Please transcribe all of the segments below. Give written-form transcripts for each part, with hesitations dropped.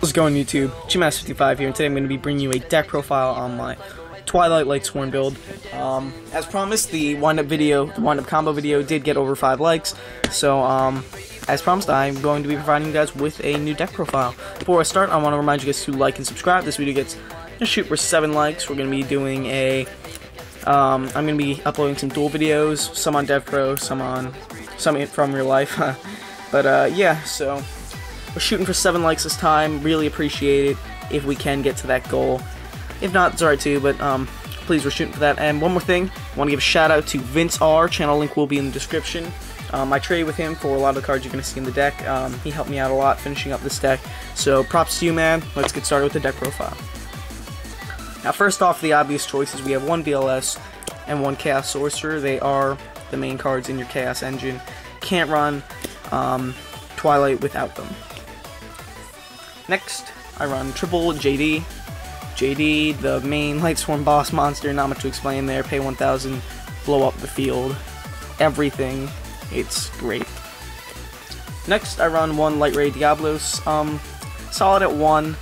How's it going, YouTube? GMass55 here, and today I'm going to be bringing you a deck profile on my Twilight Lightsworn build. As promised, the wind-up combo video did get over 5 likes, so as promised, I'm going to be providing you guys with a new deck profile. Before I start, I want to remind you guys to like and subscribe. This video gets shoot for 7 likes. We're going to be doing a I'm going to be uploading some duel videos, some on DevPro, some from real life. But yeah, so we're shooting for 7 likes this time. Really appreciate it if we can get to that goal. If not, it's alright too, but please, we're shooting for that. And one more thing, I want to give a shout out to Vince R. Channel link will be in the description. I traded with him for a lot of the cards you're going to see in the deck. He helped me out a lot finishing up this deck. So props to you, man. Let's get started with the deck profile. Now, first off, the obvious choices. We have 1 VLS and 1 Chaos Sorcerer. They are the main cards in your Chaos engine. Can't run Twilight without them. Next, I run triple JD. JD, the main Lightsworn boss monster, not much to explain there. Pay 1,000, blow up the field. Everything. It's great. Next, I run 1 Light Ray Diablos. Solid at 1.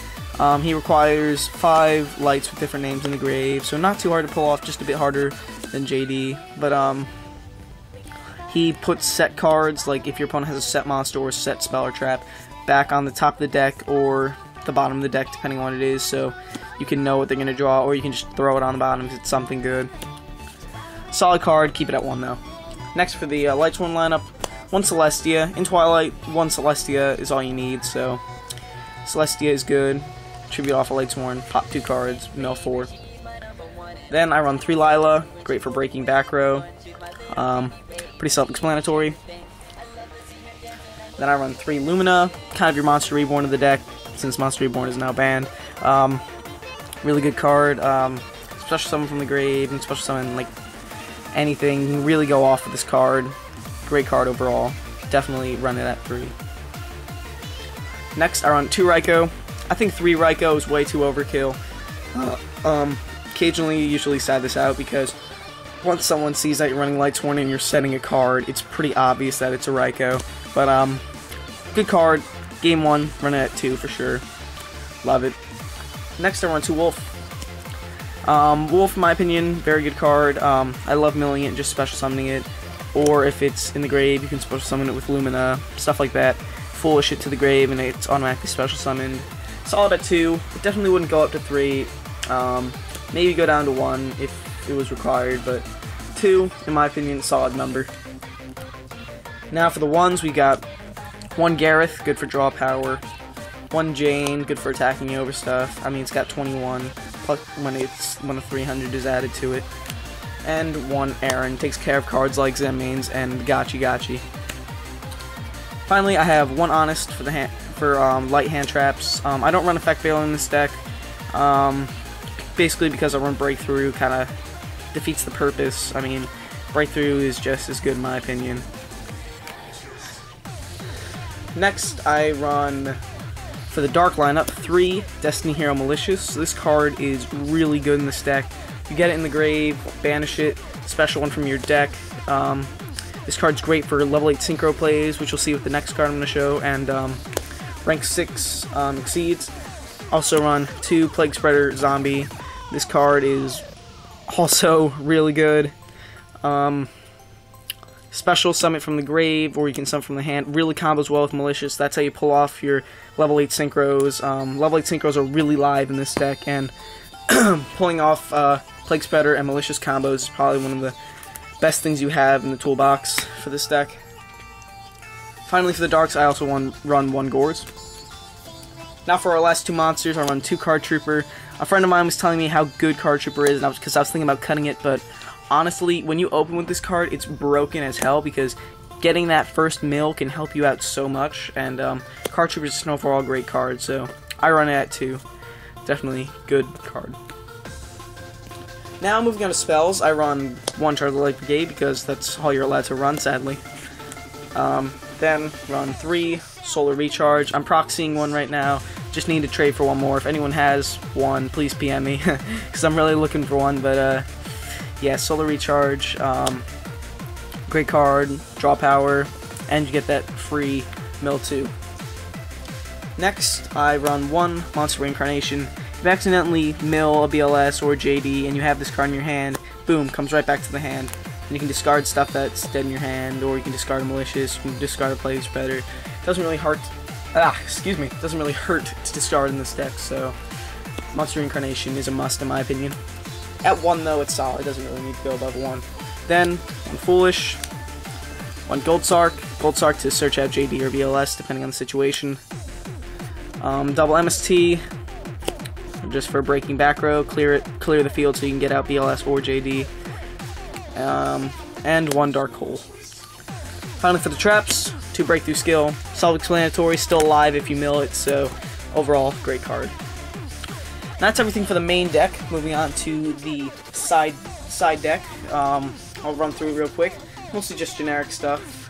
He requires 5 lights with different names in the grave, so not too hard to pull off, just a bit harder than JD. But he puts set cards, like if your opponent has a set monster or a set spell or trap, back on the top of the deck or the bottom of the deck, depending on what it is, so you can know what they're going to draw, or you can just throw it on the bottom if it's something good. Solid card, keep it at 1 though. Next, for the Lightsworn lineup, 1 Celestia. In Twilight, 1 Celestia is all you need, so Celestia is good. Tribute off a Lightsworn, pop 2 cards, mill 4. Then I run 3 Lila, great for breaking back row. Pretty self-explanatory. Then I run 3 Lumina, kind of your Monster Reborn of the deck, since Monster Reborn is now banned. Really good card, special summon from the grave, and special summon, like, anything. You can really go off with this card. Great card overall. Definitely run it at 3. Next, I run 2 Raikou. I think 3 Raikou is way too overkill. Occasionally, you usually side this out, because once someone sees that you're running Lightsworn and you're setting a card, it's pretty obvious that it's a Raikou. But, good card. Game 1, run it at 2 for sure. Love it. Next, I run 2 Wolf. Wolf, in my opinion, very good card. I love milling it and just special summoning it. Or if it's in the grave, you can special summon it with Lumina, stuff like that. Foolish it to the grave and it's automatically special summoned. Solid at 2. It definitely wouldn't go up to 3. Maybe go down to 1 if it was required, but 2, in my opinion, solid number. Now for the ones, we got 1 Gareth, good for draw power. 1 Jane, good for attacking you over stuff. I mean, it's got 21, plus when a 300 is added to it. And 1 Aaron, takes care of cards like Zenmaines and Gachi. Finally, I have 1 Honest for light hand traps. I don't run Effect Veil in this deck, basically because I run Breakthrough, kind of defeats the purpose. I mean, Breakthrough is just as good in my opinion. Next, I run, for the Dark lineup, 3 Destiny Hero Malicious. So this card is really good in this deck. You get it in the grave, banish it, special one from your deck. This card's great for level 8 synchro plays, which you'll see with the next card I'm going to show, and rank 6 exceeds. Also run 2 Plague Spreader Zombie. This card is also really good. Special summon from the grave, or you can summon from the hand. Really combos well with Malicious. That's how you pull off your level 8 synchros. Level 8 synchros are really live in this deck, and pulling off Plague Spreader and Malicious combos is probably one of the best things you have in the toolbox for this deck. Finally, for the Darks, I also run 1 Gores. Now for our last 2 monsters, I run 2 Card Trooper. A friend of mine was telling me how good Card Trooper is, and because I was thinking about cutting it, but honestly, when you open with this card, it's broken as hell, because getting that first mill can help you out so much, and Card Trooper is an overall great card, so I run it at 2. Definitely good card. Now, moving on to spells, I run 1 Charge the Light Brigade, because that's all you're allowed to run, sadly. Then, run 3 Solar Recharge. I'm proxying 1 right now, just need to trade for 1 more. If anyone has 1, please PM me, because I'm really looking for 1, but yeah, Solar Recharge, great card, draw power, and you get that free mill 2. Next, I run one Monster Reincarnation. If you accidentally mill a BLS or JD and you have this card in your hand, boom, comes right back to the hand. And you can discard stuff that's dead in your hand, or you can discard a Malicious, you can discard a Plague Spreader. It doesn't really hurt. It doesn't really hurt to discard in this deck, so Monster Reincarnation is a must in my opinion. At 1 though, it's solid, it doesn't really need to go above 1. Then, one Foolish, one Gold Sark to search out JD or BLS depending on the situation. Double MST, just for breaking back row, clear the field so you can get out BLS or JD. And one Dark Hole. Finally for the traps, 2 Breakthrough Skill, self-explanatory, still alive if you mill it, so overall, great card. That's everything for the main deck. Moving on to the side deck. I'll run through it real quick. Mostly just generic stuff.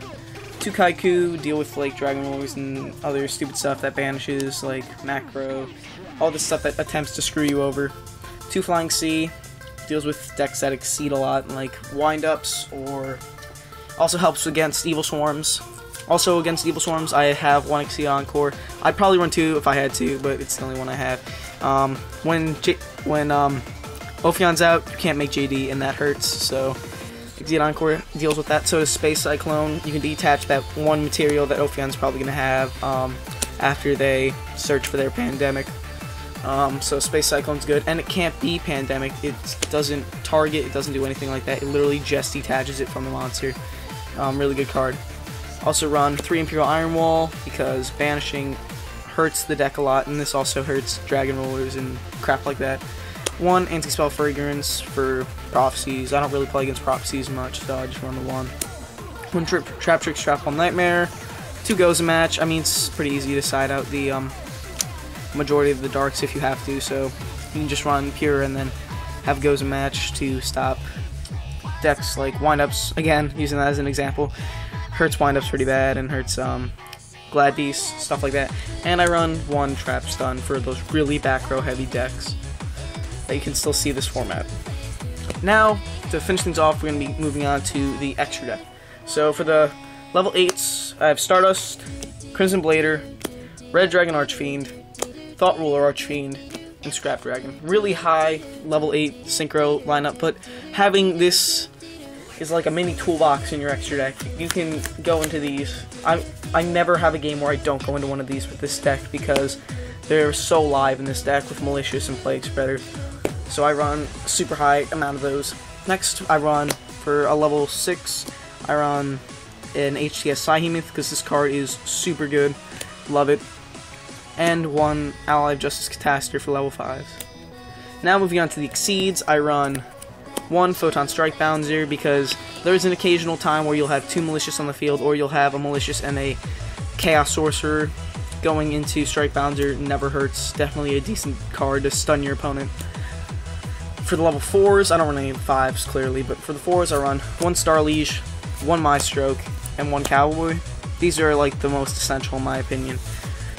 2 Kaiku, deal with like Dragon Rollers and other stupid stuff that banishes, like Macro, all this stuff that attempts to screw you over. 2 Flying Sea, deals with decks that exceed a lot, like Wind-Ups, or also helps against Evil Swarms. Also against Evil Swarms, I have 1 Exceed Encore. I'd probably run 2 if I had to, but it's the only one I have. When Ophion's out, you can't make JD, and that hurts, so Exceed Encore deals with that. So does Space Cyclone. You can detach that one material that Ophion's probably going to have after they search for their Pandemic. So Space Cyclone's good, and it can't be Pandemic. It doesn't target, it doesn't do anything like that. It literally just detaches it from the monster. Really good card. Also run 3 Imperial Iron Wall, because banishing hurts the deck a lot, and this also hurts Dragon Rollers and crap like that. 1 Anti-Spell Fragrance for Prophecies. I don't really play against Prophecies much, so I just run the 1. 1 Trap Trick Strap on Nightmare. 2 Goza Match. I mean, it's pretty easy to side out the majority of the darks if you have to, so you can just run Pure and then have Goza Match to stop decks like Wind-Ups. Again, using that as an example. Hurts Wind-Ups pretty bad and hurts Glad Beast, stuff like that. And I run 1 Trap Stun for those really back row heavy decks that you can still see this format. Now, to finish things off, we're going to be moving on to the extra deck. So for the level 8s, I have Stardust, Crimson Blader, Red Dragon Archfiend, Thought Ruler Archfiend, and Scrap Dragon. Really high level 8 synchro lineup, but having this is like a mini toolbox in your extra deck. You can go into these. I never have a game where I don't go into one of these with this deck because they're so live in this deck with Malicious and Plague Spreader. So I run a super high amount of those. Next, I run, for a level 6, I run an HTS Psyhemoth because this card is super good. Love it. And 1 Ally of Justice Catastrophe for level 5s. Now moving on to the Exceeds, I run 1 Photon Strike Bouncer because there's an occasional time where you'll have 2 Malicious on the field, or you'll have a Malicious and a Chaos Sorcerer. Going into Strike Bouncer never hurts. Definitely a decent card to stun your opponent. For the level 4s, I don't run any of the 5s clearly, but for the 4s I run 1 Star Liege, 1 Maestroke, and 1 Cowboy. These are like the most essential in my opinion,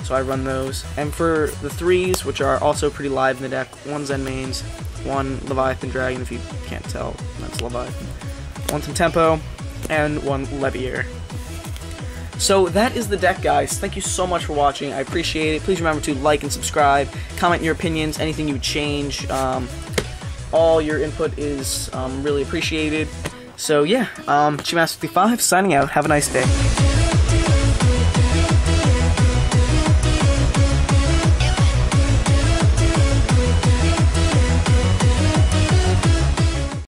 so I run those. And for the 3s, which are also pretty live in the deck, 1 Zen Mains, 1 Leviathan Dragon, if you can't tell, that's Leviathan, 1 Tempo, and 1 Leviair. So that is the deck, guys. Thank you so much for watching. I appreciate it. Please remember to like and subscribe. Comment your opinions, anything you would change. All your input is really appreciated. So yeah, GMass55 signing out. Have a nice day.